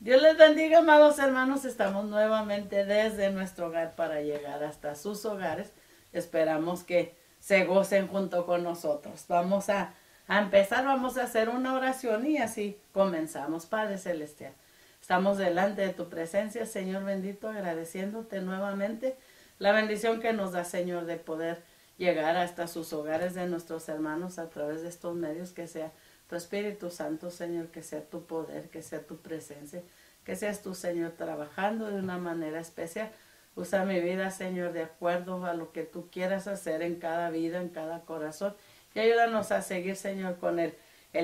Dios les bendiga, amados hermanos. Estamos nuevamente desde nuestro hogar para llegar hasta sus hogares. Esperamos que se gocen junto con nosotros. Vamos a empezar, vamos a hacer una oración y así comenzamos. Padre Celestial, estamos delante de tu presencia, Señor bendito, agradeciéndote nuevamente la bendición que nos da, Señor, de poder llegar hasta sus hogares de nuestros hermanos a través de estos medios, que sea tu Espíritu Santo, Señor, que sea tu poder, que sea tu presencia, que seas tú, Señor, trabajando de una manera especial. Usa mi vida, Señor, de acuerdo a lo que tú quieras hacer en cada vida, en cada corazón. Y ayúdanos a seguir, Señor, con el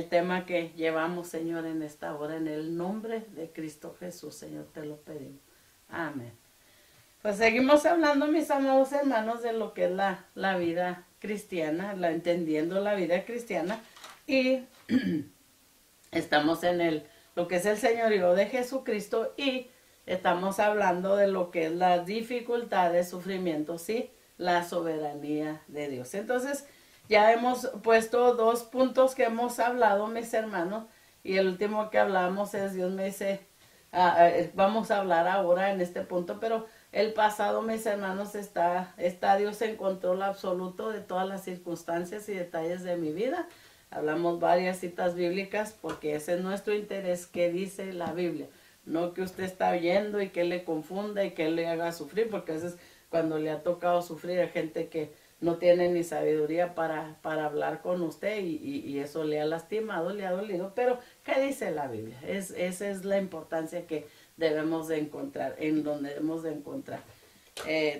tema que llevamos, Señor, en esta hora. En el nombre de Cristo Jesús, Señor, te lo pedimos. Amén. Pues seguimos hablando, mis amados hermanos, de lo que es la vida cristiana, entendiendo la vida cristiana. Y estamos en lo que es el señorío de Jesucristo y estamos hablando de lo que es las dificultades, sufrimientos y la soberanía de Dios. Entonces, ya hemos puesto 2 puntos que hemos hablado, mis hermanos, y el último que hablamos es, Dios me dice, vamos a hablar ahora en este punto, pero el pasado, mis hermanos, está Dios en control absoluto de todas las circunstancias y detalles de mi vida. Hablamos varias citas bíblicas porque ese es nuestro interés, que dice la Biblia. No que usted está oyendo y que le confunda y que le haga sufrir, porque a veces cuando le ha tocado sufrir hay gente que no tiene ni sabiduría para hablar con usted y eso le ha lastimado, le ha dolido. Pero, ¿qué dice la Biblia? Esa es la importancia que debemos de encontrar, en donde debemos de encontrar.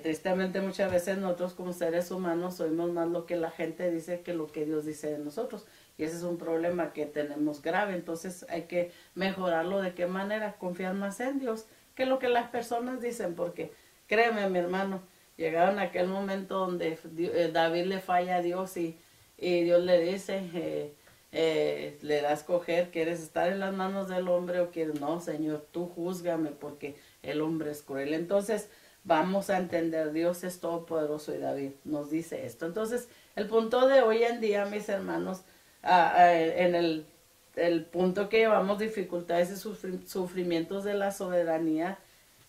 Tristemente muchas veces nosotros como seres humanos oímos más lo que la gente dice que lo que Dios dice de nosotros. Y ese es un problema que tenemos grave. Entonces hay que mejorarlo. ¿De qué manera? Confiar más en Dios que lo que las personas dicen. Porque créeme, mi hermano, llegaron a aquel momento donde David le falla a Dios y Dios le dice, le da a escoger, ¿quieres estar en las manos del hombre o quieres? No, Señor, tú júzgame porque el hombre es cruel. Entonces vamos a entender, Dios es todopoderoso y David nos dice esto. Entonces el punto de hoy en día, mis hermanos, en el punto que llevamos dificultades y sufrimientos de la soberanía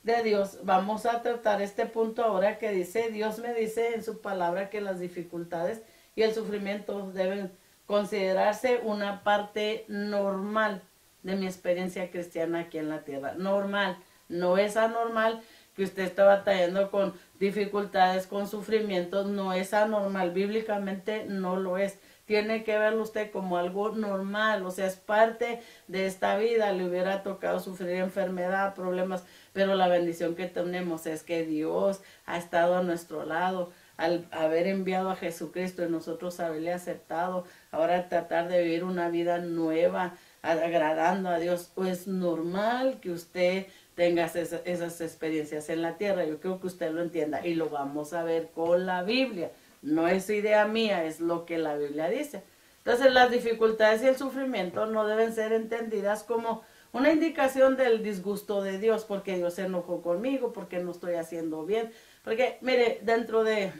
de Dios, vamos a tratar este punto ahora que dice, Dios me dice en su palabra que las dificultades y el sufrimiento deben considerarse una parte normal de mi experiencia cristiana aquí en la tierra. Normal, no es anormal que usted está batallando con dificultades, con sufrimientos, no es anormal, bíblicamente no lo es. Tiene que verlo usted como algo normal, o sea, es parte de esta vida. Le hubiera tocado sufrir enfermedad, problemas, pero la bendición que tenemos es que Dios ha estado a nuestro lado al haber enviado a Jesucristo y nosotros haberle aceptado. Ahora tratar de vivir una vida nueva, agradando a Dios. Pues normal que usted tenga esas experiencias en la tierra. Yo creo que usted lo entienda y lo vamos a ver con la Biblia. No es idea mía, es lo que la Biblia dice. Entonces las dificultades y el sufrimiento no deben ser entendidas como una indicación del disgusto de Dios, porque Dios se enojó conmigo, porque no estoy haciendo bien. Porque, mire, dentro de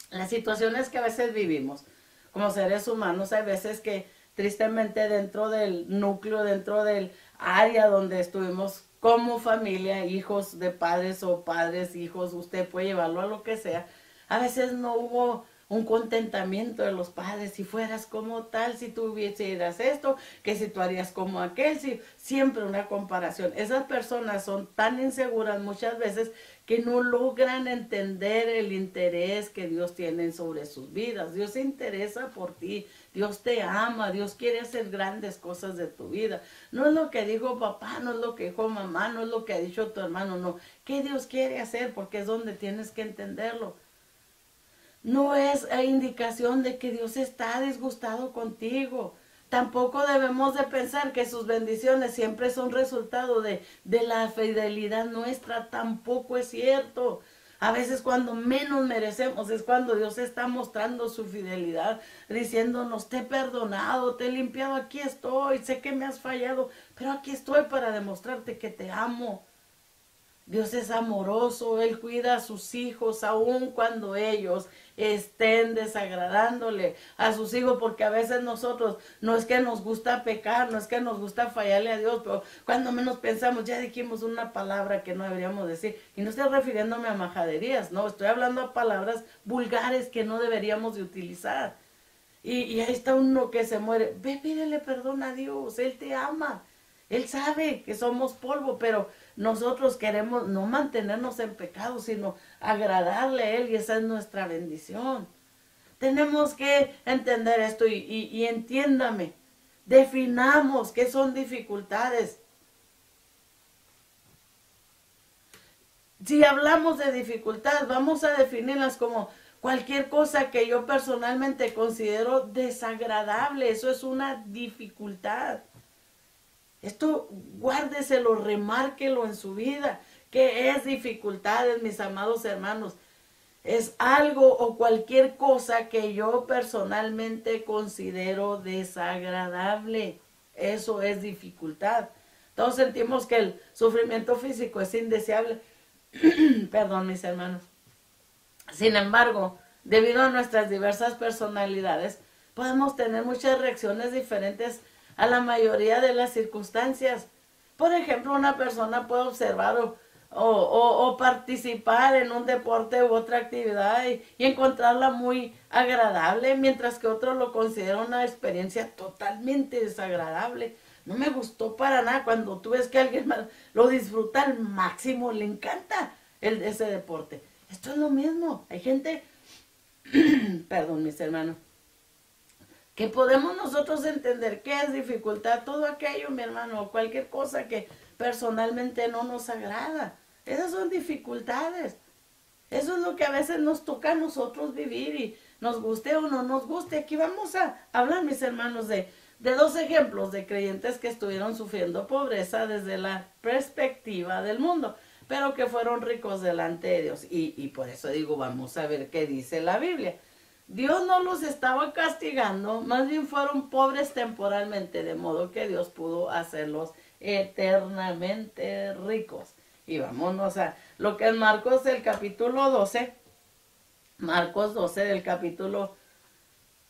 las situaciones que a veces vivimos como seres humanos, hay veces que tristemente dentro del núcleo, dentro del área donde estuvimos como familia, hijos de padres o padres, hijos, usted puede llevarlo a lo que sea, a veces no hubo un contentamiento de los padres, si fueras como tal, si tú hubieras esto, que si tú harías como aquel, si, siempre una comparación. Esas personas son tan inseguras muchas veces que no logran entender el interés que Dios tiene sobre sus vidas. Dios se interesa por ti, Dios te ama, Dios quiere hacer grandes cosas de tu vida. No es lo que dijo papá, no es lo que dijo mamá, no es lo que ha dicho tu hermano, no. ¿Qué Dios quiere hacer? Porque es donde tienes que entenderlo. No es indicación de que Dios está disgustado contigo. Tampoco debemos de pensar que sus bendiciones siempre son resultado de la fidelidad nuestra. Tampoco es cierto. A veces cuando menos merecemos es cuando Dios está mostrando su fidelidad, diciéndonos, te he perdonado, te he limpiado, aquí estoy, sé que me has fallado, pero aquí estoy para demostrarte que te amo. Dios es amoroso, Él cuida a sus hijos aun cuando ellos estén desagradándole a sus hijos, porque a veces nosotros no es que nos gusta pecar, no es que nos gusta fallarle a Dios, pero cuando menos pensamos, ya dijimos una palabra que no deberíamos decir, y no estoy refiriéndome a majaderías, no, estoy hablando a palabras vulgares que no deberíamos de utilizar. Y ahí está uno que se muere. Ve, pídele perdón a Dios. Él te ama. Él sabe que somos polvo, pero nosotros queremos no mantenernos en pecado, sino agradarle a Él, y esa es nuestra bendición. Tenemos que entender esto y entiéndame. Definamos qué son dificultades. Si hablamos de dificultades, vamos a definirlas como cualquier cosa que yo personalmente considero desagradable. Eso es una dificultad. Esto guárdeselo, remárquelo en su vida. ¿Qué es dificultades, mis amados hermanos? Es algo o cualquier cosa que yo personalmente considero desagradable. Eso es dificultad. Todos sentimos que el sufrimiento físico es indeseable. Perdón, mis hermanos. Sin embargo, debido a nuestras diversas personalidades, podemos tener muchas reacciones diferentes a la mayoría de las circunstancias. Por ejemplo, una persona puede observar o participar en un deporte u otra actividad y encontrarla muy agradable, mientras que otro lo considera una experiencia totalmente desagradable. No me gustó para nada. Cuando tú ves que alguien más lo disfruta al máximo, le encanta ese deporte. Esto es lo mismo. Hay gente, perdón, mis hermanos, que podemos nosotros entender qué es dificultad, todo aquello, mi hermano, cualquier cosa que personalmente no nos agrada. Esas son dificultades. Eso es lo que a veces nos toca a nosotros vivir, y nos guste o no nos guste. Aquí vamos a hablar, mis hermanos, de dos ejemplos de creyentes que estuvieron sufriendo pobreza desde la perspectiva del mundo, pero que fueron ricos delante de Dios. Y por eso digo, vamos a ver qué dice la Biblia. Dios no los estaba castigando, más bien fueron pobres temporalmente, de modo que Dios pudo hacerlos eternamente ricos. Y vámonos a lo que es Marcos del capítulo 12, Marcos 12 del capítulo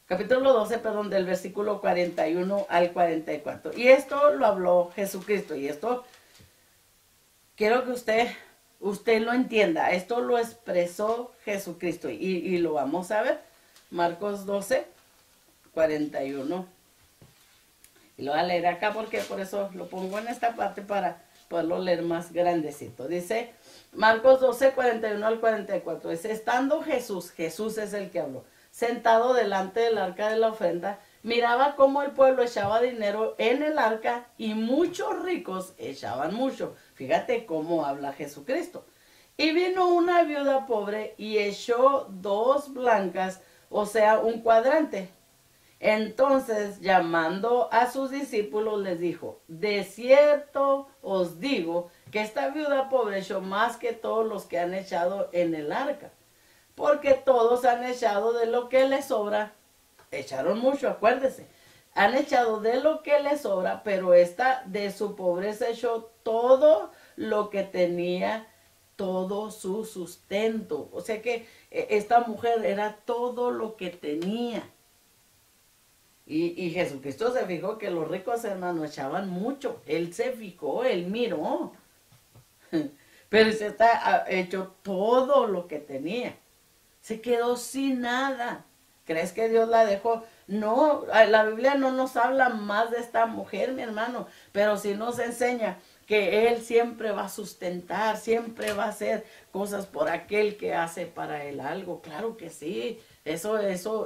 12, perdón, del versículo 41 al 44. Y esto lo habló Jesucristo, y esto quiero que usted lo entienda. Esto lo expresó Jesucristo, y lo vamos a ver. Marcos 12, 41. Y lo voy a leer acá porque por eso lo pongo en esta parte para poderlo leer más grandecito. Dice Marcos 12, 41 al 44. Dice, estando Jesús es el que habló, sentado delante del arca de la ofrenda, miraba cómo el pueblo echaba dinero en el arca, y muchos ricos echaban mucho. Fíjate cómo habla Jesucristo. Y vino una viuda pobre y echó 2 blancas, o sea, un cuadrante. Entonces, llamando a sus discípulos, les dijo, de cierto os digo que esta viuda pobre echó más que todos los que han echado en el arca, porque todos han echado de lo que les sobra. Echaron mucho, acuérdese. Han echado de lo que les sobra, pero esta de su pobreza echó todo lo que tenía, todo su sustento. O sea que esta mujer era todo lo que tenía. Y Jesucristo se fijó que los ricos, hermanos, echaban mucho. Él se fijó, él miró. Pero se está hecho todo lo que tenía. Se quedó sin nada. ¿Crees que Dios la dejó? No, la Biblia no nos habla más de esta mujer, mi hermano, pero sí nos enseña que Él siempre va a sustentar, siempre va a hacer cosas por aquel que hace para Él algo. Claro que sí, eso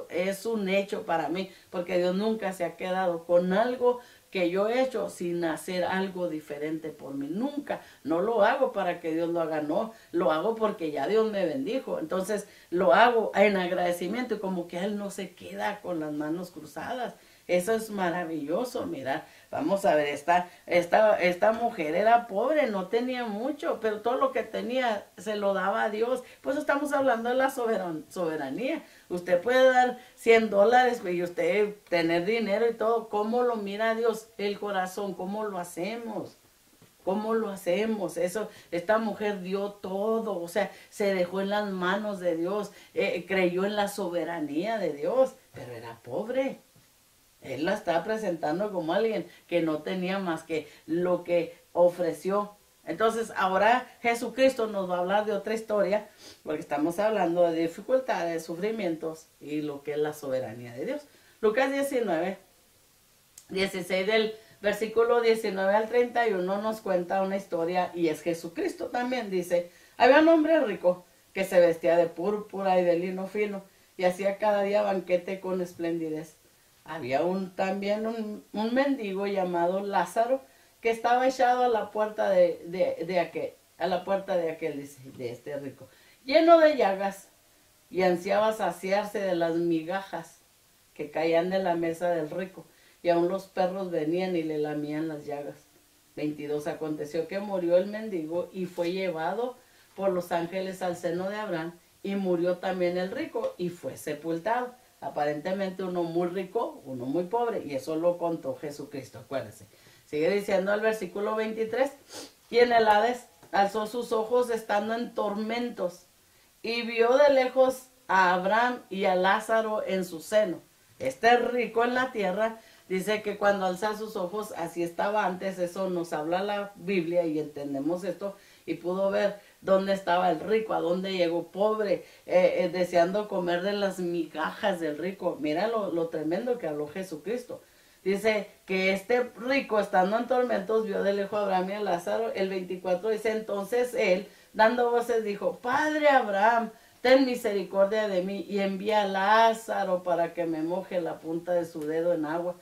es un hecho para mí, porque Dios nunca se ha quedado con algo que yo he hecho sin hacer algo diferente por mí. Nunca. No lo hago para que Dios lo haga, no. Lo hago porque ya Dios me bendijo. Entonces lo hago en agradecimiento, y como que Él no se queda con las manos cruzadas. Eso es maravilloso, mira. Vamos a ver, esta mujer era pobre, no tenía mucho, pero todo lo que tenía se lo daba a Dios. Pues estamos hablando de la soberanía. Usted puede dar $100 y usted tener dinero y todo. ¿Cómo lo mira Dios? El corazón, ¿cómo lo hacemos? ¿Cómo lo hacemos? Eso, esta mujer dio todo, o sea, se dejó en las manos de Dios, creyó en la soberanía de Dios, pero era pobre. Él la está presentando como alguien que no tenía más que lo que ofreció. Entonces, ahora Jesucristo nos va a hablar de otra historia, porque estamos hablando de dificultades, sufrimientos y lo que es la soberanía de Dios. Lucas 19, 16 del versículo 19 al 31 nos cuenta una historia y es Jesucristo también. Dice, había un hombre rico que se vestía de púrpura y de lino fino y hacía cada día banquete con esplendidez. Había también un mendigo llamado Lázaro que estaba echado a la puerta de este rico, lleno de llagas, y ansiaba saciarse de las migajas que caían de la mesa del rico, y aun los perros venían y le lamían las llagas. 22. Aconteció que murió el mendigo y fue llevado por los ángeles al seno de Abraham, y murió también el rico y fue sepultado. Aparentemente uno muy rico, uno muy pobre, y eso lo contó Jesucristo, acuérdense. Sigue diciendo el versículo 23, y en el Hades alzó sus ojos estando en tormentos, y vio de lejos a Abraham y a Lázaro en su seno. Este rico en la tierra, dice que cuando alza sus ojos, así estaba antes, eso nos habla la Biblia y entendemos esto, y pudo ver dónde estaba el rico, a dónde llegó pobre, deseando comer de las migajas del rico. Mira lo tremendo que habló Jesucristo. Dice que este rico, estando en tormentos, vio de lejos a Abraham y a Lázaro. El 24 dice, entonces él, dando voces, dijo, Padre Abraham, ten misericordia de mí y envía a Lázaro para que me moje la punta de su dedo en agua,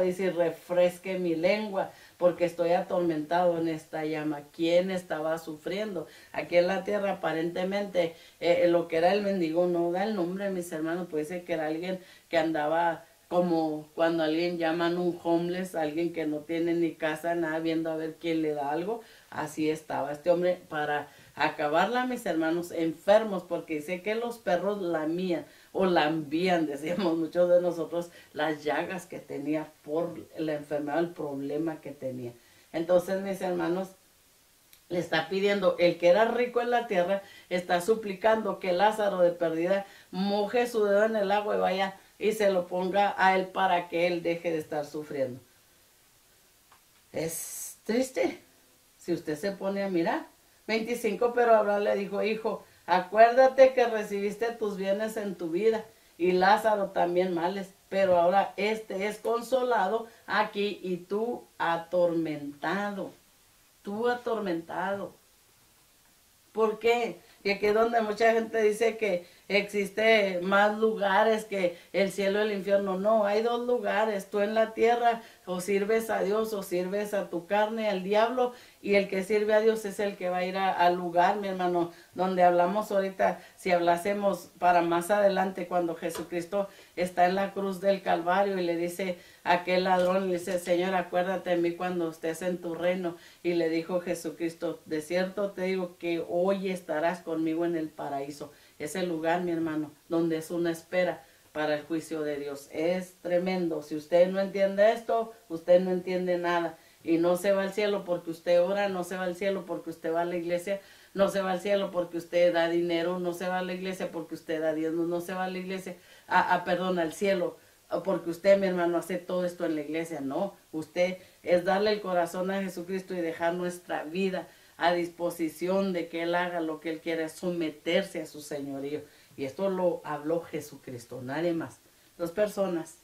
dice, y refresque mi lengua, porque estoy atormentado en esta llama. ¿Quién estaba sufriendo? Aquí en la tierra aparentemente lo que era el mendigo no da el nombre, mis hermanos, puede ser que era alguien que andaba como cuando alguien llaman un homeless, alguien que no tiene ni casa, nada, viendo a ver quién le da algo. Así estaba este hombre para acabarla, mis hermanos, enfermos, porque dice que los perros lamían o lambían, decíamos muchos de nosotros, las llagas que tenía por la enfermedad, el problema que tenía. Entonces, mis hermanos, le está pidiendo, el que era rico en la tierra, está suplicando que Lázaro de perdida moje su dedo en el agua y vaya y se lo ponga a él para que él deje de estar sufriendo. Es triste si usted se pone a mirar. 25, pero Abraham le dijo, hijo, acuérdate que recibiste tus bienes en tu vida y Lázaro también males, pero ahora este es consolado aquí y tú atormentado. Tú atormentado. ¿Por qué? Y aquí es donde mucha gente dice que existe más lugares que el cielo y el infierno. No, hay dos lugares. Tú en la tierra o sirves a Dios o sirves a tu carne, al diablo. Y el que sirve a Dios es el que va a ir al lugar, mi hermano, donde hablamos ahorita. Si hablásemos para más adelante, cuando Jesucristo está en la cruz del Calvario y le dice a aquel ladrón, le dice, Señor, acuérdate de mí cuando estés en tu reino. Y le dijo Jesucristo, de cierto te digo que hoy estarás conmigo en el paraíso. Ese lugar, mi hermano, donde es una espera para el juicio de Dios. Es tremendo. Si usted no entiende esto, usted no entiende nada. Y no se va al cielo porque usted ora, no se va al cielo porque usted va a la iglesia, no se va al cielo porque usted da dinero, no se va a la iglesia porque usted da diezmos, no se va a la iglesia, al cielo, porque usted, mi hermano, hace todo esto en la iglesia. No, usted es darle el corazón a Jesucristo y dejar nuestra vida a disposición de que Él haga lo que Él quiere, someterse a su señorío. Y esto lo habló Jesucristo, nadie más. Dos personas,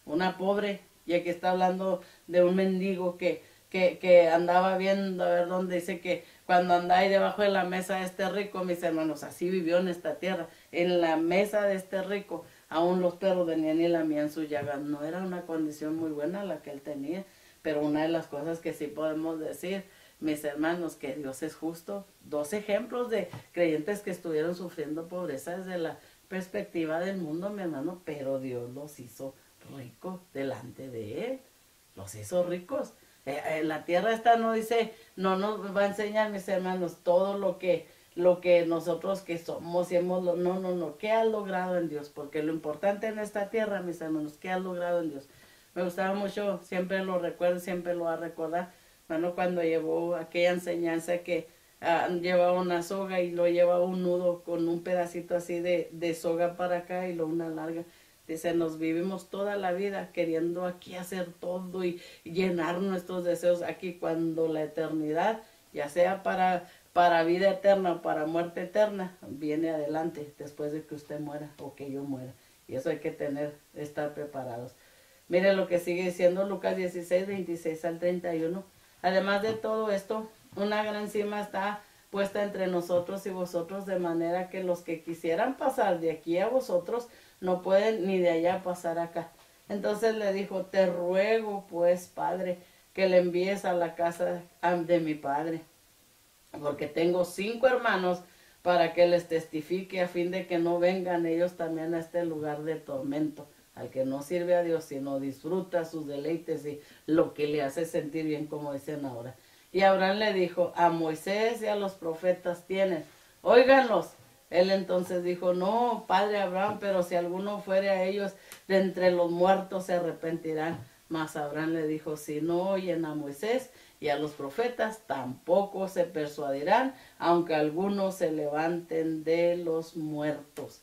una pobre, y aquí está hablando de un mendigo que andaba viendo, a ver dónde dice que cuando andaba ahí debajo de la mesa de este rico, mis hermanos, así vivió en esta tierra, en la mesa de este rico, aún los perros venían y lamían sus llagas. No era una condición muy buena la que él tenía, pero una de las cosas que sí podemos decir, mis hermanos, que Dios es justo. Dos ejemplos de creyentes que estuvieron sufriendo pobreza desde la perspectiva del mundo, mi hermano, pero Dios los hizo ricos delante de Él, los hizo ricos. La tierra esta no dice, no nos va a enseñar, mis hermanos, todo lo que nosotros que somos y no, ¿qué has logrado en Dios? Porque lo importante en esta tierra, mis hermanos, ¿qué has logrado en Dios? Me gustaba mucho, siempre lo recuerdo, siempre lo va a recordar, Bueno, cuando llevó aquella enseñanza que llevaba una soga y lo llevaba un nudo con un pedacito así de soga para acá y luego una larga. Dice, nos vivimos toda la vida queriendo aquí hacer todo y llenar nuestros deseos aquí, cuando la eternidad, ya sea para vida eterna o para muerte eterna, viene adelante después de que usted muera o que yo muera. Y eso hay que estar preparados. Mire lo que sigue diciendo Lucas 16, 26 al 31. Además de todo esto, una gran cima está puesta entre nosotros y vosotros, de manera que los que quisieran pasar de aquí a vosotros no pueden ni de allá pasar acá. Entonces le dijo, te ruego pues, Padre, que le envíes a la casa de mi padre, porque tengo 5 hermanos, para que les testifique, a fin de que no vengan ellos también a este lugar de tormento, al que no sirve a Dios, sino disfruta sus deleites y lo que le hace sentir bien, como dicen ahora. Y Abraham le dijo, a Moisés y a los profetas tienen, óiganlos. Él entonces dijo, no, padre Abraham, pero si alguno fuere a ellos de entre los muertos se arrepentirán. Mas Abraham le dijo, si no oyen a Moisés y a los profetas, tampoco se persuadirán, aunque algunos se levanten de los muertos.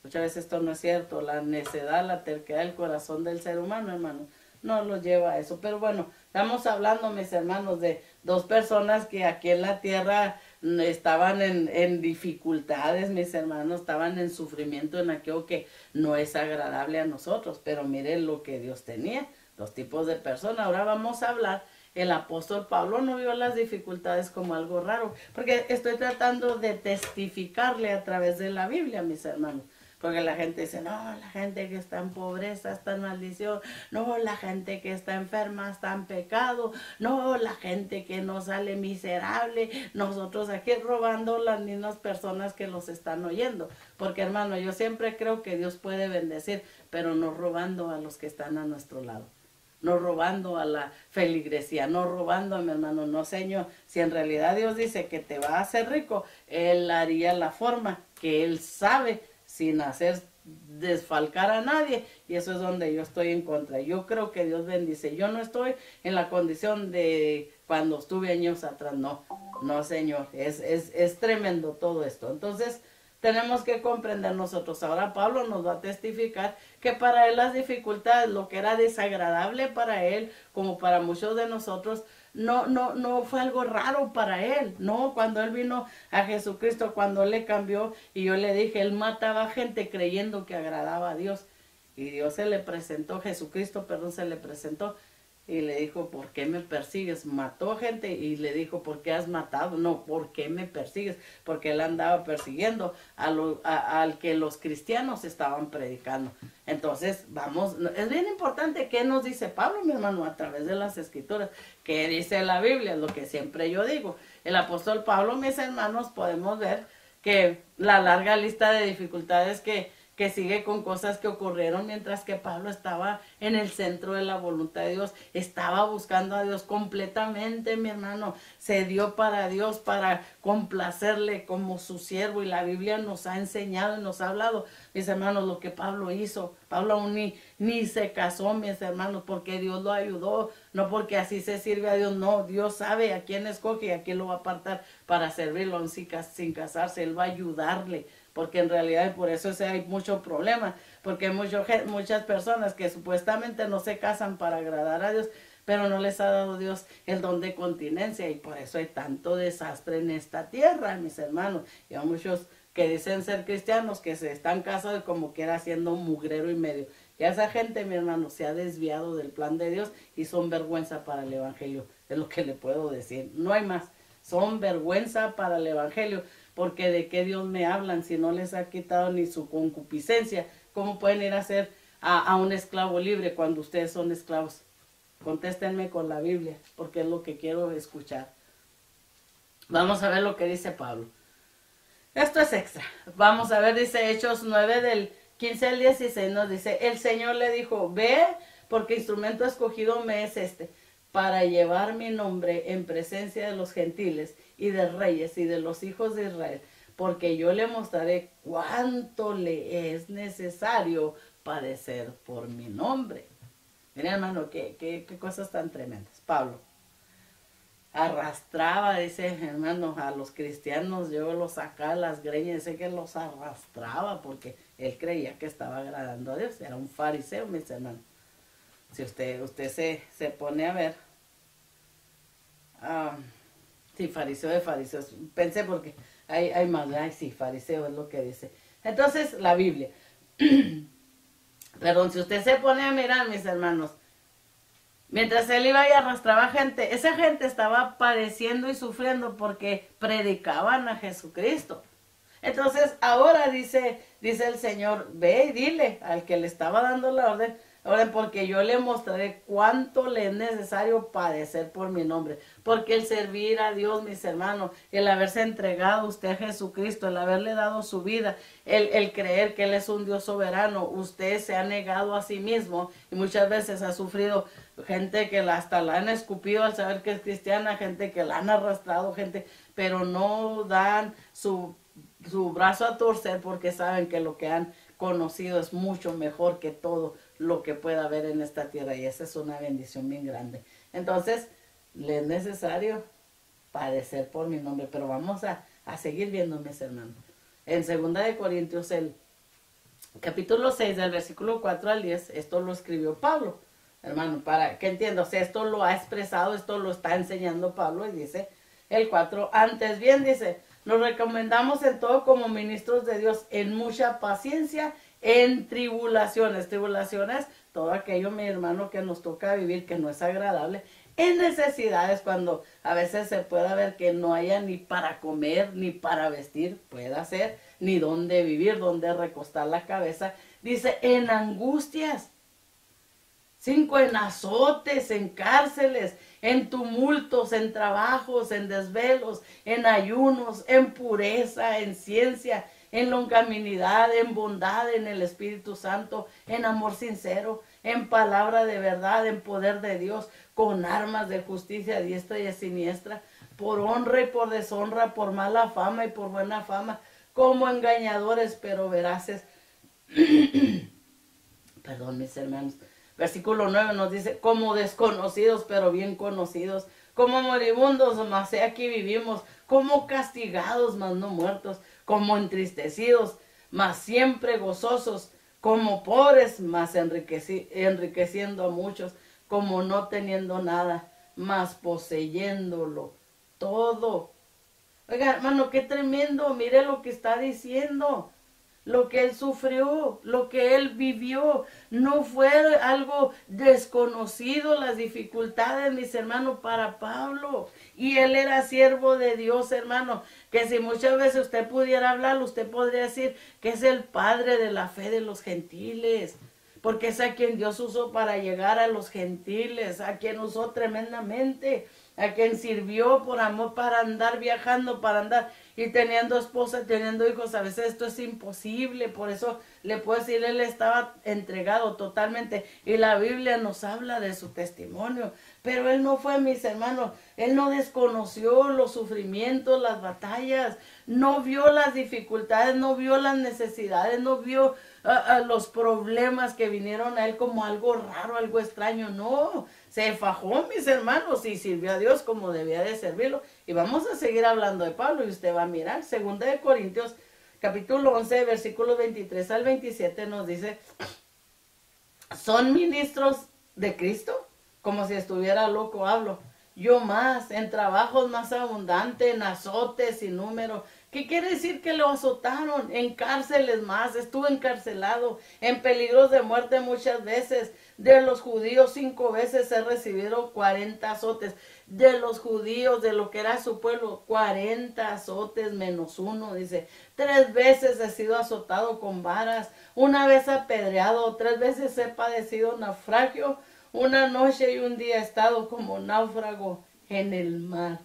Muchas veces esto no es cierto, la necedad, la terquedad del corazón del ser humano, hermano, no lo lleva a eso. Pero bueno, estamos hablando, mis hermanos, de 2 personas que aquí en la tierra estaban en dificultades, mis hermanos, estaban en sufrimiento, en aquello que no es agradable a nosotros. Pero miren lo que Dios tenía, 2 tipos de personas. Ahora vamos a hablar. El apóstol Pablo no vio las dificultades como algo raro, porque estoy tratando de testificarle a través de la Biblia, mis hermanos. Porque la gente dice, no, la gente que está en pobreza está en maldición, no, la gente que está enferma está en pecado, no, la gente que no sale miserable, nosotros aquí robando las mismas personas que los están oyendo. Porque, hermano, yo siempre creo que Dios puede bendecir, pero no robando a los que están a nuestro lado. No robando a la feligresía, no robando a mi hermano, no, Señor. Si en realidad Dios dice que te va a hacer rico, Él haría la forma que Él sabe, sin hacer desfalcar a nadie, y eso es donde yo estoy en contra. Yo creo que Dios bendice. Yo no estoy en la condición de cuando estuve años atrás, no, Señor, es tremendo todo esto. Entonces, tenemos que comprender nosotros. Ahora Pablo nos va a testificar que para él las dificultades, lo que era desagradable para él, como para muchos de nosotros, no fue algo raro para él. No, cuando él vino a Jesucristo, cuando él le cambió, y yo le dije, él mataba gente creyendo que agradaba a Dios. Y Dios se le presentó, Jesucristo, perdón, se le presentó. Y le dijo, ¿por qué me persigues? Mató gente y le dijo, ¿por qué has matado? No, ¿por qué me persigues? Porque él andaba persiguiendo al que los cristianos estaban predicando. Entonces, vamos, es bien importante qué nos dice Pablo, mi hermano, a través de las escrituras. ¿Qué dice la Biblia? Es lo que siempre yo digo. El apóstol Pablo, mis hermanos, podemos ver que la larga lista de dificultades que sigue con cosas que ocurrieron mientras que Pablo estaba en el centro de la voluntad de Dios, estaba buscando a Dios completamente, mi hermano, se dio para Dios, para complacerle como su siervo, y la Biblia nos ha enseñado y nos ha hablado, mis hermanos, lo que Pablo hizo. Pablo aún ni se casó, mis hermanos, porque Dios lo ayudó, no porque así se sirve a Dios, no, Dios sabe a quién escoge y a quién lo va a apartar para servirlo aún sin casarse. Él va a ayudarle, porque en realidad por eso hay mucho problema, porque hay muchas personas que supuestamente no se casan para agradar a Dios, pero no les ha dado Dios el don de continencia, y por eso hay tanto desastre en esta tierra, mis hermanos. Y hay muchos que dicen ser cristianos, que se están casados y como quiera haciendo un mugrero y medio. Y esa gente, mi hermano, se ha desviado del plan de Dios y son vergüenza para el evangelio, es lo que le puedo decir, no hay más. Son vergüenza para el evangelio, porque de qué Dios me hablan si no les ha quitado ni su concupiscencia. ¿Cómo pueden ir a ser a un esclavo libre cuando ustedes son esclavos? Contéstenme con la Biblia, porque es lo que quiero escuchar. Vamos a ver lo que dice Pablo. Esto es extra. Vamos a ver, dice Hechos 9 del 15 al 16, nos dice, el Señor le dijo, ve, porque instrumento escogido me es este, para llevar mi nombre en presencia de los gentiles y de reyes y de los hijos de Israel, porque yo le mostraré cuánto le es necesario padecer por mi nombre. Miren, hermano, qué cosas tan tremendas. Pablo, arrastraba, dice, hermanos, a los cristianos, yo los sacaba las greñas, dice que los arrastraba porque él creía que estaba agradando a Dios, era un fariseo, mis hermanos. Si usted se pone a ver, sí, fariseo de fariseos, pensé porque hay más, ay, sí, fariseo es lo que dice. Entonces, la Biblia, perdón, si usted se pone a mirar, mis hermanos, mientras él iba y arrastraba gente, esa gente estaba padeciendo y sufriendo porque predicaban a Jesucristo. Entonces, ahora dice el Señor, ve y dile al que le estaba dando la orden, porque yo le mostraré cuánto le es necesario padecer por mi nombre. Porque el servir a Dios, mis hermanos, el haberse entregado usted a Jesucristo, el haberle dado su vida, el creer que Él es un Dios soberano, usted se ha negado a sí mismo y muchas veces ha sufrido gente que hasta la han escupido al saber que es cristiana, gente que la han arrastrado, gente, pero no dan su brazo a torcer porque saben que lo que han conocido es mucho mejor que todo lo que pueda haber en esta tierra, y esa es una bendición bien grande. Entonces, le es necesario padecer por mi nombre, pero vamos a seguir viendo, mis hermanos. En 2 de Corintios, el capítulo 6, del versículo 4 al 10, esto lo escribió Pablo, hermano, para que entiendan, o sea, esto lo ha expresado, esto lo está enseñando Pablo, y dice el 4, antes bien, dice, nos recomendamos en todo como ministros de Dios, en mucha paciencia, en tribulaciones, todo aquello, mi hermano, que nos toca vivir, que no es agradable, en necesidades, cuando a veces se puede ver que no haya ni para comer, ni para vestir, puede ser, ni dónde vivir, dónde recostar la cabeza, dice, en angustias, 5, en azotes, en cárceles, en tumultos, en trabajos, en desvelos, en ayunos, en pureza, en ciencia, en longanimidad, en bondad, en el Espíritu Santo, en amor sincero, en palabra de verdad, en poder de Dios, con armas de justicia a diestra y a siniestra, por honra y por deshonra, por mala fama y por buena fama, como engañadores pero veraces. Perdón, mis hermanos. Versículo 9 nos dice, como desconocidos pero bien conocidos, como moribundos, mas he aquí vivimos, como castigados, mas no muertos, como entristecidos, mas siempre gozosos, como pobres, mas enriqueciendo a muchos, como no teniendo nada, mas poseyéndolo todo. Oiga, hermano, qué tremendo, mire lo que está diciendo. Lo que él sufrió, lo que él vivió, no fue algo desconocido, las dificultades, mis hermanos, para Pablo. Y él era siervo de Dios, hermano, que si muchas veces usted pudiera hablar, usted podría decir que es el padre de la fe de los gentiles, porque es a quien Dios usó para llegar a los gentiles, a quien usó tremendamente, a quien sirvió por amor para andar viajando, para andar y teniendo esposa, teniendo hijos. A veces esto es imposible, por eso le puedo decir, él estaba entregado totalmente, y la Biblia nos habla de su testimonio, pero él no fue, mis hermanos, él no desconoció los sufrimientos, las batallas, no vio las dificultades, no vio las necesidades, no vio los problemas que vinieron a él como algo raro, algo extraño. No, se fajó, mis hermanos, y sirvió a Dios como debía de servirlo. Y vamos a seguir hablando de Pablo, y usted va a mirar, 2 de Corintios, capítulo 11, versículos 23 al 27, nos dice, ¿son ministros de Cristo? Como si estuviera loco hablo. Yo más, en trabajos más abundantes, en azotes sin número. ¿Qué quiere decir? Que lo azotaron, en cárceles más, estuvo encarcelado, en peligros de muerte muchas veces. De los judíos 5 veces he recibido 40 azotes. De los judíos, de lo que era su pueblo, 40 azotes menos 1, dice. 3 veces he sido azotado con varas, 1 vez apedreado, 3 veces he padecido naufragio, 1 noche y 1 día he estado como náufrago en el mar.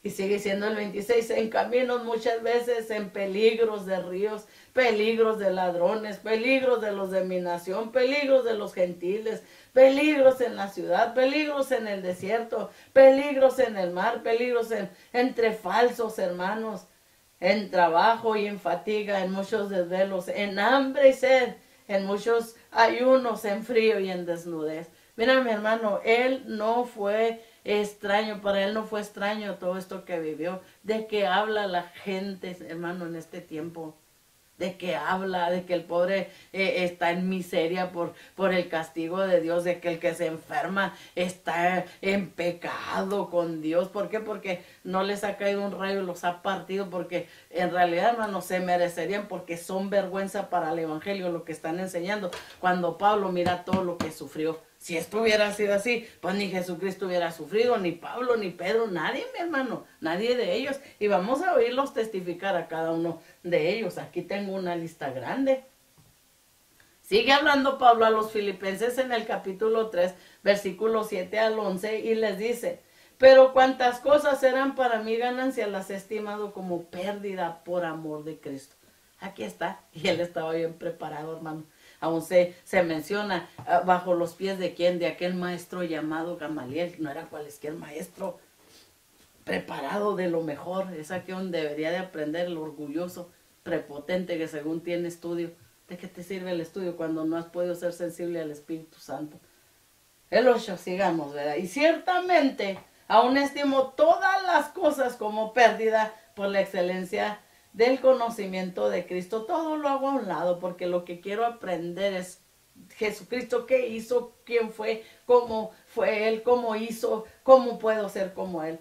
Y sigue siendo el 26, en caminos muchas veces, en peligros de ríos, peligros de ladrones, peligros de los de mi nación, peligros de los gentiles, peligros en la ciudad, peligros en el desierto, peligros en el mar, peligros entre falsos hermanos, en trabajo y en fatiga, en muchos desvelos, en hambre y sed, en muchos ayunos, en frío y en desnudez. Mira, mi hermano, él no fue extraño, para él no fue extraño todo esto que vivió. ¿De qué habla la gente, hermano, en este tiempo? De que habla, de que el pobre está en miseria por el castigo de Dios, de que el que se enferma está en pecado con Dios. ¿Por qué? Porque no les ha caído un rayo y los ha partido, porque en realidad, hermano, se merecerían, porque son vergüenza para el evangelio lo que están enseñando. Cuando Pablo mira todo lo que sufrió, si esto hubiera sido así, pues ni Jesucristo hubiera sufrido, ni Pablo, ni Pedro, nadie, mi hermano, nadie de ellos. Y vamos a oírlos testificar a cada uno de ellos. Aquí tengo una lista grande. Sigue hablando Pablo a los filipenses en el capítulo 3, versículo 7 al 11, y les dice: pero cuantas cosas eran para mí ganancia, las he estimado como pérdida por amor de Cristo. Aquí está, y él estaba bien preparado, hermano. Aún se menciona bajo los pies de quién, de aquel maestro llamado Gamaliel. No era cualquier maestro, preparado de lo mejor. Es aquí donde debería de aprender el orgulloso, prepotente, que según tiene estudio. ¿De qué te sirve el estudio cuando no has podido ser sensible al Espíritu Santo? El 8, sigamos, ¿verdad? Y ciertamente aún estimo todas las cosas como pérdida por la excelencia del conocimiento de Cristo. Todo lo hago a un lado, porque lo que quiero aprender es Jesucristo, qué hizo, quién fue, cómo fue Él, cómo hizo, cómo puedo ser como Él.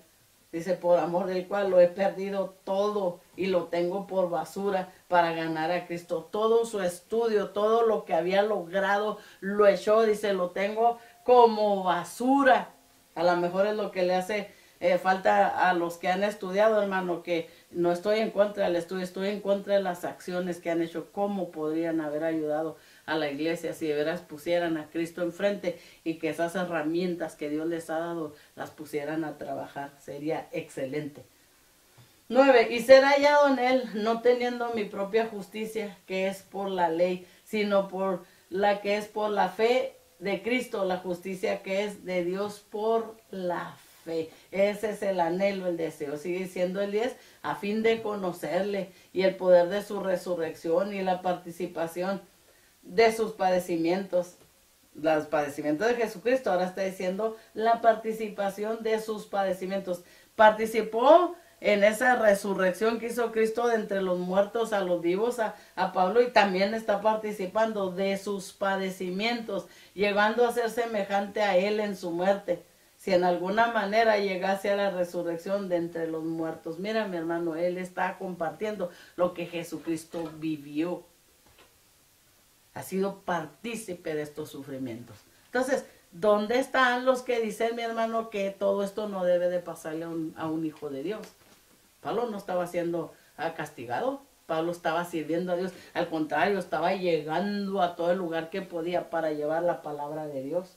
Dice: por amor del cual lo he perdido todo y lo tengo por basura para ganar a Cristo. Todo su estudio, todo lo que había logrado, lo echó. Dice: lo tengo como basura. A lo mejor es lo que le hace falta a los que han estudiado, hermano, que no estoy en contra del estudio, estoy en contra de las acciones que han hecho. ¿Cómo podrían haber ayudado a la iglesia si de veras pusieran a Cristo enfrente y que esas herramientas que Dios les ha dado las pusieran a trabajar? Sería excelente. 9. Y ser hallado en él, no teniendo mi propia justicia, que es por la ley, sino por la que es por la fe de Cristo, la justicia que es de Dios por la fe. Ese es el anhelo, el deseo. Sigue siendo el 10, a fin de conocerle y el poder de su resurrección y la participación de sus padecimientos. Los padecimientos de Jesucristo, ahora está diciendo la participación de sus padecimientos. Participó en esa resurrección que hizo Cristo de entre los muertos a los vivos a Pablo, y también está participando de sus padecimientos, llegando a ser semejante a él en su muerte, si en alguna manera llegase a la resurrección de entre los muertos. Mira, mi hermano, él está compartiendo lo que Jesucristo vivió. Ha sido partícipe de estos sufrimientos. Entonces, ¿dónde están los que dicen, mi hermano, que todo esto no debe de pasarle a un hijo de Dios? Pablo no estaba siendo castigado. Pablo estaba sirviendo a Dios. Al contrario, estaba llegando a todo el lugar que podía para llevar la palabra de Dios.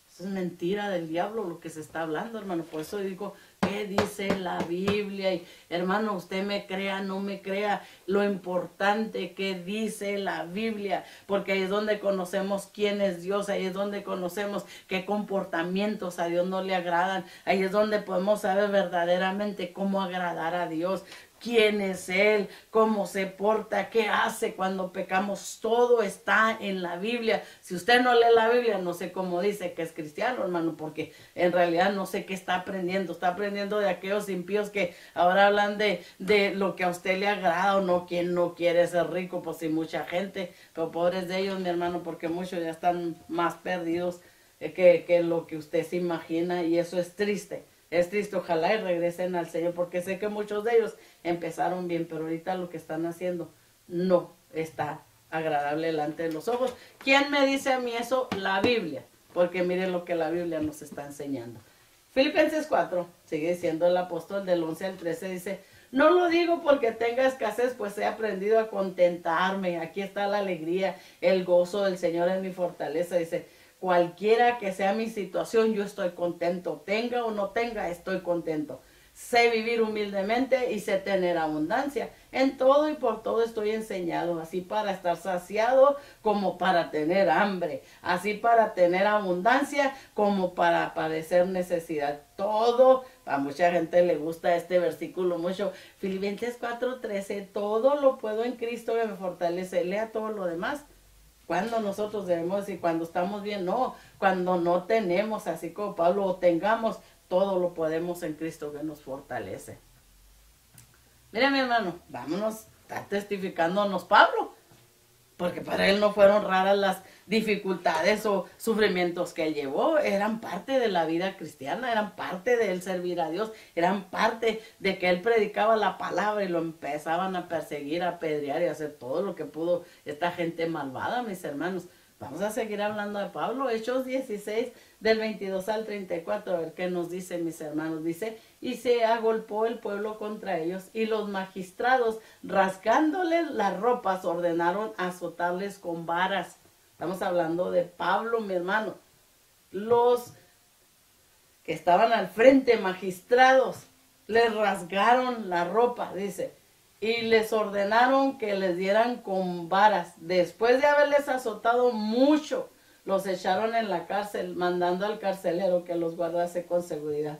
Eso es mentira del diablo lo que se está hablando, hermano. Por eso digo, ¿qué dice la Biblia? Y hermano, usted me crea, no me crea, lo importante que dice la Biblia, porque ahí es donde conocemos quién es Dios, ahí es donde conocemos qué comportamientos a Dios no le agradan, ahí es donde podemos saber verdaderamente cómo agradar a Dios. ¿Quién es Él? ¿Cómo se porta? ¿Qué hace cuando pecamos? Todo está en la Biblia. Si usted no lee la Biblia, no sé cómo dice que es cristiano, hermano, porque en realidad no sé qué está aprendiendo. Está aprendiendo de aquellos impíos que ahora hablan de lo que a usted le agrada o no. ¿Quién no quiere ser rico? Pues sí, mucha gente, pero pobres de ellos, mi hermano, porque muchos ya están más perdidos que lo que usted se imagina, y eso es triste. Es triste, ojalá y regresen al Señor, porque sé que muchos de ellos empezaron bien, pero ahorita lo que están haciendo no está agradable delante de los ojos. ¿Quién me dice a mí eso? La Biblia, porque miren lo que la Biblia nos está enseñando. Filipenses 4, sigue diciendo el apóstol del 11 al 13, dice: no lo digo porque tenga escasez, pues he aprendido a contentarme. Aquí está la alegría, el gozo del Señor es mi fortaleza. Dice: cualquiera que sea mi situación, yo estoy contento. Tenga o no tenga, estoy contento. Sé vivir humildemente y sé tener abundancia. En todo y por todo estoy enseñado, así para estar saciado como para tener hambre, así para tener abundancia como para padecer necesidad. Todo, a mucha gente le gusta este versículo mucho. Filipenses 4:13, todo lo puedo en Cristo que me fortalece. Lea todo lo demás. Cuando nosotros debemos decir cuando estamos bien, no, cuando no tenemos, así como Pablo, o tengamos, todo lo podemos en Cristo que nos fortalece. Mira, mi hermano, vámonos, está testificándonos Pablo, porque para él no fueron raras las dificultades o sufrimientos que él llevó, eran parte de la vida cristiana, eran parte de él servir a Dios, eran parte de que él predicaba la palabra y lo empezaban a perseguir, a apedrear y a hacer todo lo que pudo esta gente malvada, mis hermanos. Vamos a seguir hablando de Pablo, Hechos 16, del 22 al 34, a ver qué nos dice, mis hermanos. Dice, y se agolpó el pueblo contra ellos, y los magistrados, rasgándoles las ropas, ordenaron azotarles con varas. Estamos hablando de Pablo, mi hermano. Los que estaban al frente, magistrados, les rasgaron la ropa, dice, y les ordenaron que les dieran con varas. Después de haberles azotado mucho, los echaron en la cárcel, mandando al carcelero que los guardase con seguridad.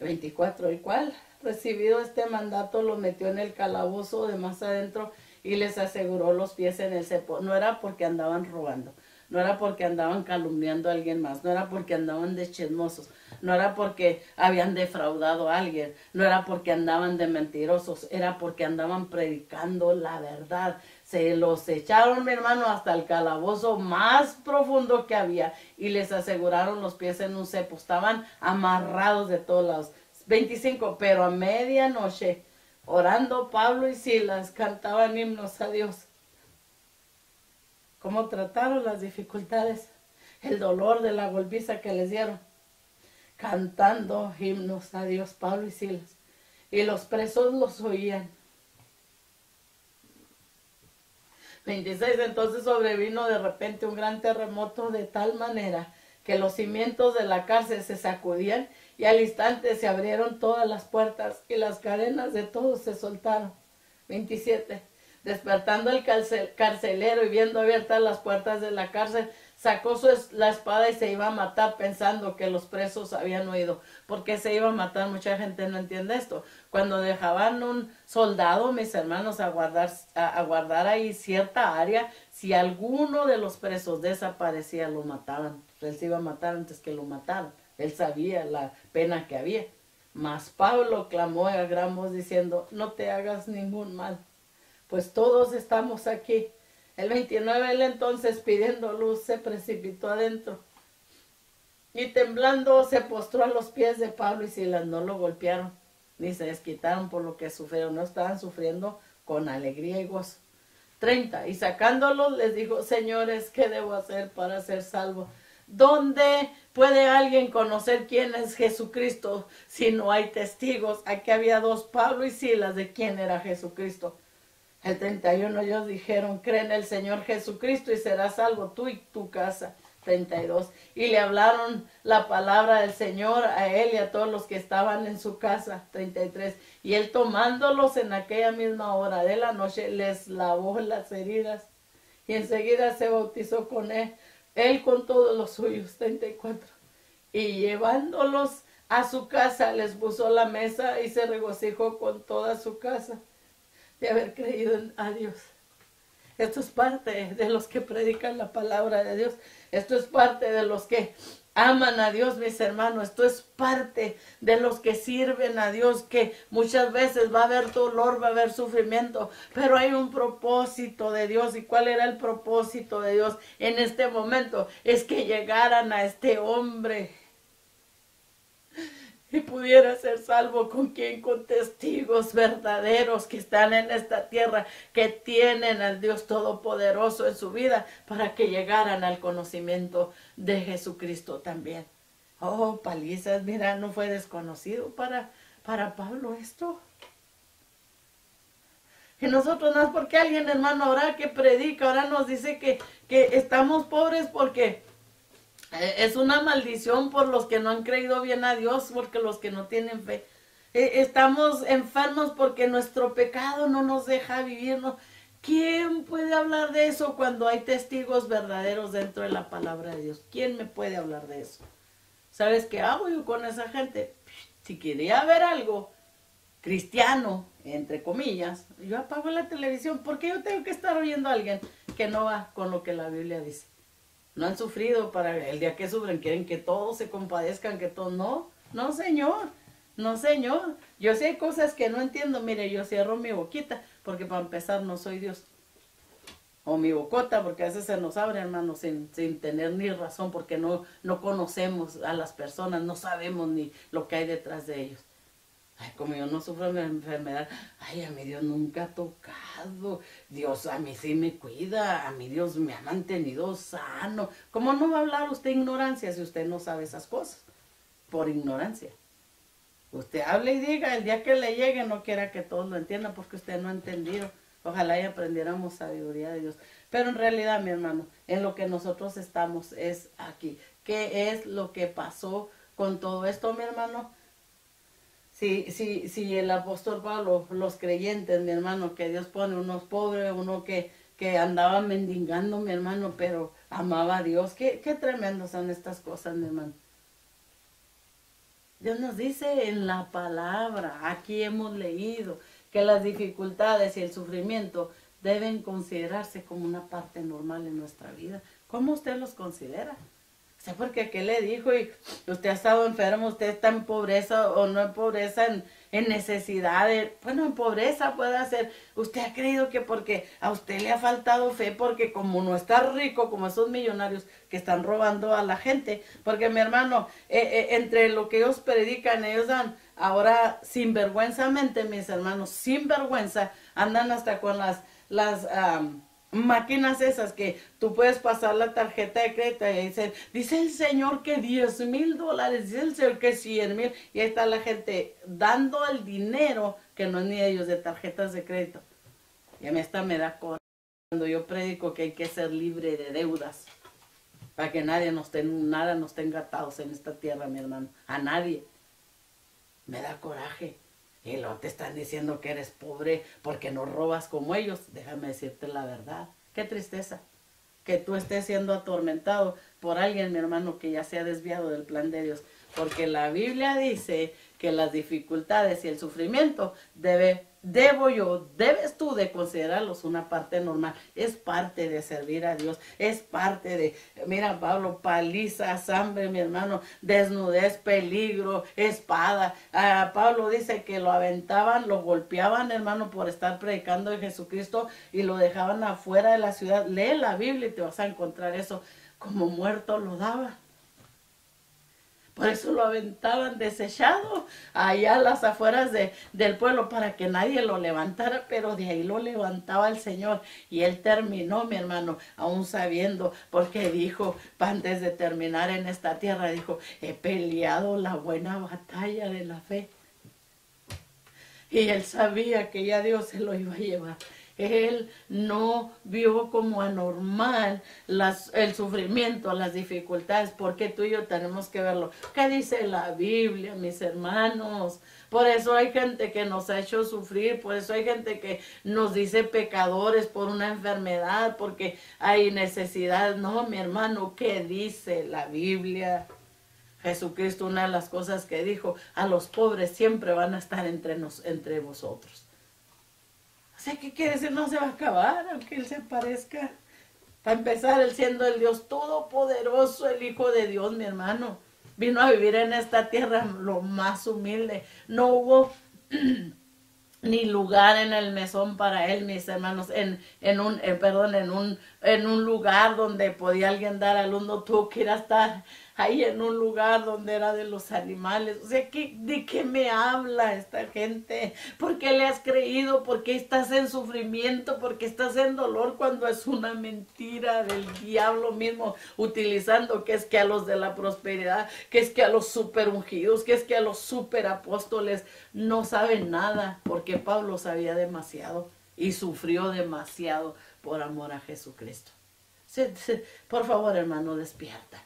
24. El cual, recibido este mandato, los metió en el calabozo de más adentro y les aseguró los pies en el cepo. No era porque andaban robando, no era porque andaban calumniando a alguien más, no era porque andaban de chismosos, no era porque habían defraudado a alguien, no era porque andaban de mentirosos, era porque andaban predicando la verdad. Se los echaron, mi hermano, hasta el calabozo más profundo que había y les aseguraron los pies en un cepo. Estaban amarrados de todos lados. 25. Pero a medianoche, orando Pablo y Silas, cantaban himnos a Dios. ¿Cómo trataron las dificultades? El dolor de la golpiza que les dieron. Cantando himnos a Dios, Pablo y Silas. Y los presos los oían. 26. Entonces sobrevino de repente un gran terremoto de tal manera que los cimientos de la cárcel se sacudían y al instante se abrieron todas las puertas y las cadenas de todos se soltaron. 27. Despertando el carcelero y viendo abiertas las puertas de la cárcel, sacó la espada y se iba a matar pensando que los presos habían oído. ¿Por qué se iba a matar? Mucha gente no entiende esto. Cuando dejaban un soldado, mis hermanos, a guardar ahí cierta área, si alguno de los presos desaparecía, lo mataban. Él se iba a matar antes que lo mataran. Él sabía la pena que había. Mas Pablo clamó a gran voz diciendo, no te hagas ningún mal, pues todos estamos aquí. El 29, él entonces pidiendo luz se precipitó adentro y temblando se postró a los pies de Pablo y Silas. No lo golpearon ni se desquitaron por lo que sufrieron, no estaban sufriendo con alegría y gozo. 30. Y sacándolos les dijo, señores, ¿qué debo hacer para ser salvo? ¿Dónde puede alguien conocer quién es Jesucristo si no hay testigos? Aquí había dos, Pablo y Silas, de quién era Jesucristo. El 31, ellos dijeron, cree en el Señor Jesucristo y serás salvo tú y tu casa. 32. Y le hablaron la palabra del Señor a él y a todos los que estaban en su casa. 33. Y él tomándolos en aquella misma hora de la noche, les lavó las heridas. Y enseguida se bautizó con él con todos los suyos. 34. Y llevándolos a su casa, les puso la mesa y se regocijó con toda su casa de haber creído a Dios. Esto es parte de los que predican la palabra de Dios. Esto es parte de los que aman a Dios, mis hermanos. Esto es parte de los que sirven a Dios, que muchas veces va a haber dolor, va a haber sufrimiento, pero hay un propósito de Dios. ¿Y cuál era el propósito de Dios en este momento? Es que llegaran a este hombre y pudiera ser salvo. ¿Con quién? Con testigos verdaderos que están en esta tierra, que tienen al Dios Todopoderoso en su vida, para que llegaran al conocimiento de Jesucristo también. Oh, palizas, mira, no fue desconocido para Pablo esto. Y nosotros no es porque alguien, hermano, ahora que predica, ahora nos dice que estamos pobres porque es una maldición por los que no han creído bien a Dios, porque los que no tienen fe. Estamos enfermos porque nuestro pecado no nos deja vivirnos. ¿Quién puede hablar de eso cuando hay testigos verdaderos dentro de la palabra de Dios? ¿Quién me puede hablar de eso? ¿Sabes qué hago yo con esa gente? Si quería ver algo cristiano, entre comillas, yo apago la televisión, porque yo tengo que estar oyendo a alguien que no va con lo que la Biblia dice. No han sufrido para el día que sufren, quieren que todos se compadezcan, que todos, no, no señor, no señor. Yo sé hay cosas que no entiendo, mire, yo cierro mi boquita, porque para empezar no soy Dios. O mi bocota, porque a veces se nos abre, hermano, sin tener ni razón, porque no conocemos a las personas, no sabemos ni lo que hay detrás de ellos. Ay, como yo no sufro de enfermedad, ay, a mi Dios nunca ha tocado, Dios a mí sí me cuida, a mi Dios me ha mantenido sano. ¿Cómo no va a hablar usted ignorancia si usted no sabe esas cosas? Por ignorancia. Usted hable y diga, el día que le llegue no quiera que todos lo entiendan porque usted no ha entendido. Ojalá y aprendiéramos sabiduría de Dios. Pero en realidad, mi hermano, en lo que nosotros estamos es aquí. ¿Qué es lo que pasó con todo esto, mi hermano? Si el apóstol Pablo, los creyentes, mi hermano, que Dios pone unos pobres, uno que andaba mendigando, mi hermano, pero amaba a Dios. Qué tremendo son estas cosas, mi hermano. Dios nos dice en la palabra, aquí hemos leído, que las dificultades y el sufrimiento deben considerarse como una parte normal en nuestra vida. ¿Cómo usted los considera? ¿Sé porque qué le dijo? Y usted ha estado enfermo, usted está en pobreza o no en pobreza, en necesidad. Bueno, en pobreza puede ser. Usted ha creído que porque a usted le ha faltado fe, porque como no está rico, como esos millonarios que están robando a la gente. Porque mi hermano, entre lo que ellos predican, ellos dan, ahora sinvergüenzamente, mis hermanos, sin vergüenza, andan hasta con las máquinas esas que tú puedes pasar la tarjeta de crédito y dicen, dice el Señor que $10,000, dice el Señor que 100,000, y ahí está la gente dando el dinero que no es ni de ellos, de tarjetas de crédito. Y a mí esta me da coraje cuando yo predico que hay que ser libre de deudas para que nada nos tenga atados en esta tierra, mi hermano, a nadie. Me da coraje. Y luego te están diciendo que eres pobre porque no robas como ellos. Déjame decirte la verdad. Qué tristeza que tú estés siendo atormentado por alguien, mi hermano, que ya se ha desviado del plan de Dios. Porque la Biblia dice que las dificultades y el sufrimiento debes tú de considerarlos una parte normal. Es parte de servir a Dios. Es parte de, mira Pablo, palizas, hambre, mi hermano, desnudez, peligro, espada. Pablo dice que lo aventaban, lo golpeaban, hermano, por estar predicando de Jesucristo y lo dejaban afuera de la ciudad. Lee la Biblia y te vas a encontrar eso. Como muerto lo daban. Por eso lo aventaban desechado allá a las afueras del pueblo para que nadie lo levantara, pero de ahí lo levantaba el Señor. Y él terminó, mi hermano, aún sabiendo, porque dijo, antes de terminar en esta tierra, dijo, he peleado la buena batalla de la fe. Y él sabía que ya Dios se lo iba a llevar. Él no vio como anormal el sufrimiento, las dificultades, porque tú y yo tenemos que verlo. ¿Qué dice la Biblia, mis hermanos? Por eso hay gente que nos ha hecho sufrir, por eso hay gente que nos dice pecadores por una enfermedad, porque hay necesidad. No, mi hermano, ¿qué dice la Biblia? Jesucristo, una de las cosas que dijo, a los pobres siempre van a estar entre vosotros. O sea, ¿qué quiere decir? No se va a acabar, aunque Él se parezca. Para empezar, Él siendo el Dios todopoderoso, el Hijo de Dios, mi hermano. Vino a vivir en esta tierra lo más humilde. No hubo ni lugar en el mesón para Él, mis hermanos. En un lugar donde podía alguien dar a luz, no tuvo que ir a estar ahí en un lugar donde era de los animales. O sea, ¿de qué me habla esta gente? ¿Por qué le has creído? ¿Por qué estás en sufrimiento? ¿Por qué estás en dolor cuando es una mentira del diablo mismo utilizando que es que a los de la prosperidad, que es que a los super ungidos, que es que a los super apóstoles no saben nada? Porque Pablo sabía demasiado y sufrió demasiado por amor a Jesucristo. Por favor, hermano, despierta.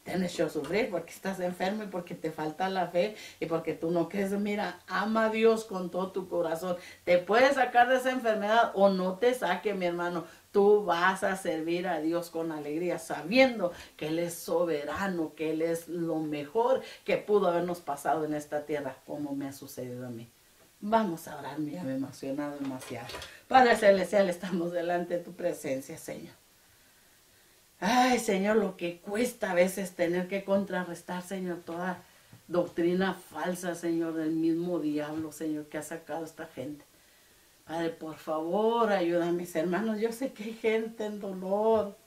Te han hecho sufrir porque estás enfermo y porque te falta la fe y porque tú no crees. Mira, ama a Dios con todo tu corazón. Te puede sacar de esa enfermedad o no te saque, mi hermano. Tú vas a servir a Dios con alegría, sabiendo que Él es soberano, que Él es lo mejor que pudo habernos pasado en esta tierra, como me ha sucedido a mí. Vamos a orar, mira, me he emocionado demasiado. Padre Celestial, estamos delante de tu presencia, Señor. Ay, Señor, lo que cuesta a veces tener que contrarrestar, Señor, toda doctrina falsa, Señor, del mismo diablo, Señor, que ha sacado esta gente. Padre, por favor, ayuda a mis hermanos. Yo sé que hay gente en dolor.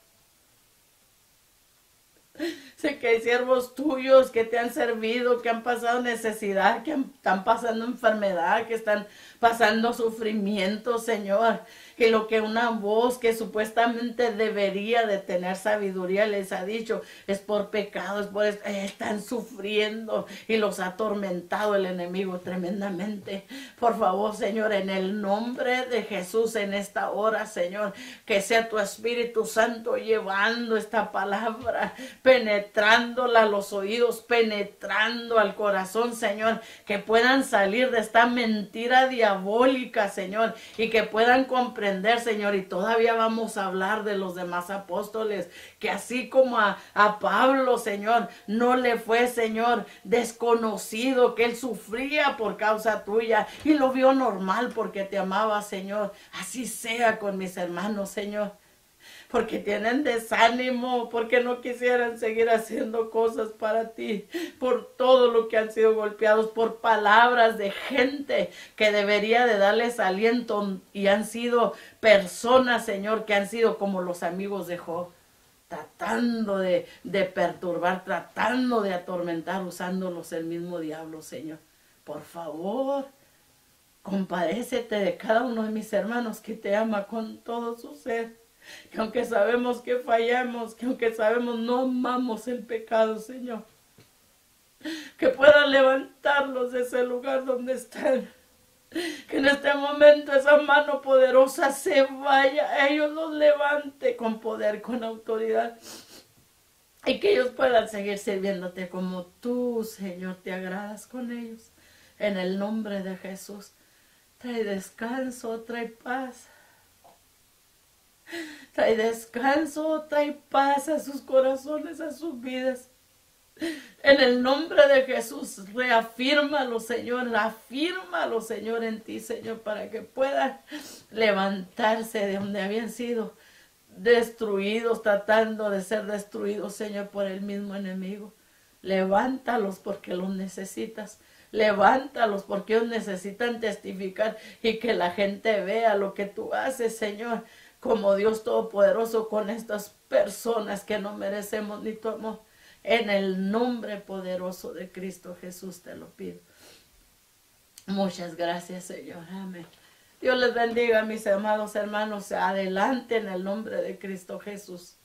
Sé que hay siervos tuyos que te han servido, que han pasado necesidad, que están pasando enfermedad, que están pasando sufrimiento, Señor. Y lo que una voz que supuestamente debería de tener sabiduría les ha dicho es por pecados, están sufriendo y los ha atormentado el enemigo tremendamente. Por favor, Señor, en el nombre de Jesús en esta hora, Señor, que sea tu Espíritu Santo llevando esta palabra, penetrándola a los oídos, penetrando al corazón, Señor, que puedan salir de esta mentira diabólica, Señor, y que puedan comprender, Señor, y todavía vamos a hablar de los demás apóstoles, que así como a Pablo, Señor, no le fue, Señor, desconocido, que él sufría por causa tuya y lo vio normal porque te amaba, Señor. Así sea con mis hermanos, Señor, porque tienen desánimo, porque no quisieran seguir haciendo cosas para ti, por todo lo que han sido golpeados, por palabras de gente que debería de darles aliento, y han sido personas, Señor, que han sido como los amigos de Job, tratando de perturbar, tratando de atormentar, usándolos el mismo diablo, Señor. Por favor, compadécete de cada uno de mis hermanos que te ama con todo su ser. Que aunque sabemos que fallamos, que aunque sabemos no amamos el pecado, Señor, que puedan levantarlos de ese lugar donde están. Que en este momento esa mano poderosa se vaya, ellos los levante con poder, con autoridad. Y que ellos puedan seguir sirviéndote como tú, Señor, te agradas con ellos. En el nombre de Jesús, trae descanso, trae paz. Trae descanso, trae paz a sus corazones, a sus vidas. En el nombre de Jesús, reafírmalo, Señor, afírmalo, Señor, en ti, Señor, para que puedan levantarse de donde habían sido destruidos, tratando de ser destruidos, Señor, por el mismo enemigo. Levántalos porque los necesitas. Levántalos porque ellos necesitan testificar y que la gente vea lo que tú haces, Señor, como Dios Todopoderoso con estas personas que no merecemos ni tu amor. En el nombre poderoso de Cristo Jesús te lo pido. Muchas gracias, Señor. Amén. Dios les bendiga, mis amados hermanos. Adelante en el nombre de Cristo Jesús.